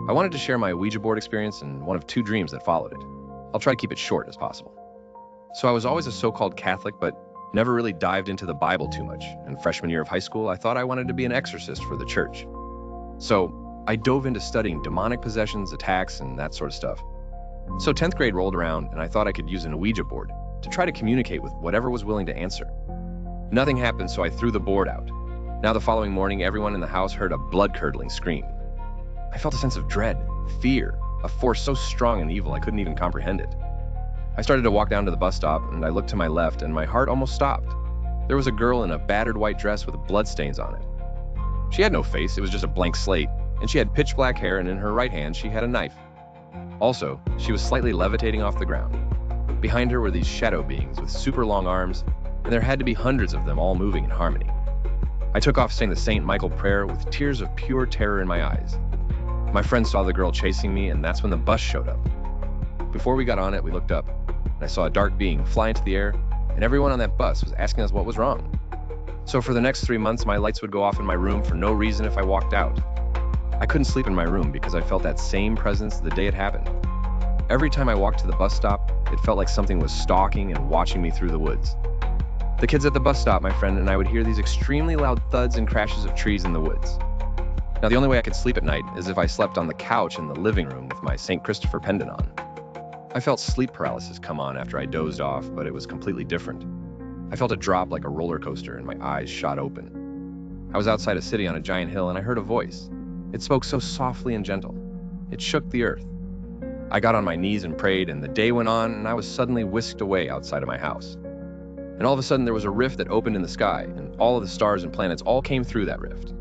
I wanted to share my Ouija board experience and one of two dreams that followed it. I'll try to keep it short as possible. So I was always a so-called Catholic, but never really dived into the Bible too much. And freshman year of high school, I thought I wanted to be an exorcist for the church. So I dove into studying demonic possessions, attacks, and that sort of stuff. So 10th grade rolled around, and I thought I could use an Ouija board to try to communicate with whatever was willing to answer. Nothing happened, so I threw the board out. Now the following morning, everyone in the house heard a blood-curdling scream. I felt a sense of dread, fear, a force so strong and evil I couldn't even comprehend it. I started to walk down to the bus stop, and I looked to my left, and my heart almost stopped. There was a girl in a battered white dress with bloodstains on it. She had no face, it was just a blank slate, and she had pitch black hair, and in her right hand she had a knife. Also, she was slightly levitating off the ground. Behind her were these shadow beings with super long arms, and there had to be hundreds of them all moving in harmony. I took off saying the St. Michael prayer with tears of pure terror in my eyes. My friend saw the girl chasing me, and that's when the bus showed up. Before we got on it, we looked up, and I saw a dark being fly into the air, and everyone on that bus was asking us what was wrong. So for the next 3 months, my lights would go off in my room for no reason if I walked out. I couldn't sleep in my room because I felt that same presence the day it happened. Every time I walked to the bus stop, it felt like something was stalking and watching me through the woods. The kids at the bus stop, my friend and I would hear these extremely loud thuds and crashes of trees in the woods. Now, the only way I could sleep at night is if I slept on the couch in the living room with my St. Christopher pendant on. I felt sleep paralysis come on after I dozed off, but it was completely different. I felt a drop like a roller coaster and my eyes shot open. I was outside a city on a giant hill and I heard a voice. It spoke so softly and gentle. It shook the earth. I got on my knees and prayed, and the day went on and I was suddenly whisked away outside of my house. And all of a sudden there was a rift that opened in the sky, and all of the stars and planets all came through that rift.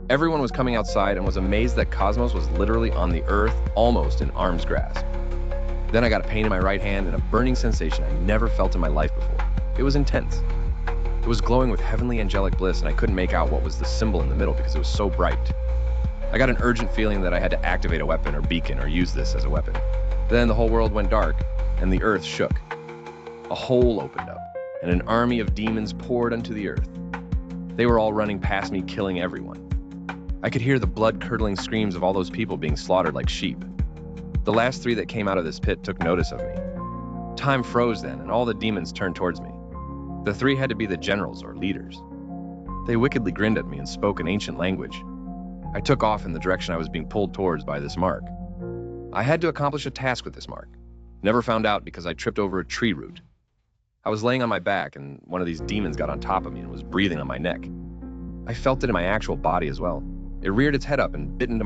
Everyone was coming outside and was amazed that cosmos was literally on the earth, almost in arm's grasp. Then I got a pain in my right hand and a burning sensation I never felt in my life before. It was intense. It was glowing with heavenly angelic bliss, and I couldn't make out what was the symbol in the middle because it was so bright. I got an urgent feeling that I had to activate a weapon or beacon or use this as a weapon. Then the whole world went dark, and the earth shook. A hole opened up, and an army of demons poured onto the earth. They were all running past me, killing everyone. I could hear the blood-curdling screams of all those people being slaughtered like sheep. The last 3 that came out of this pit took notice of me. Time froze then, and all the demons turned towards me. The 3 had to be the generals or leaders. They wickedly grinned at me and spoke an ancient language. I took off in the direction I was being pulled towards by this mark. I had to accomplish a task with this mark. Never found out because I tripped over a tree root. I was laying on my back, and one of these demons got on top of me and was breathing on my neck. I felt it in my actual body as well. It reared its head up and bit into my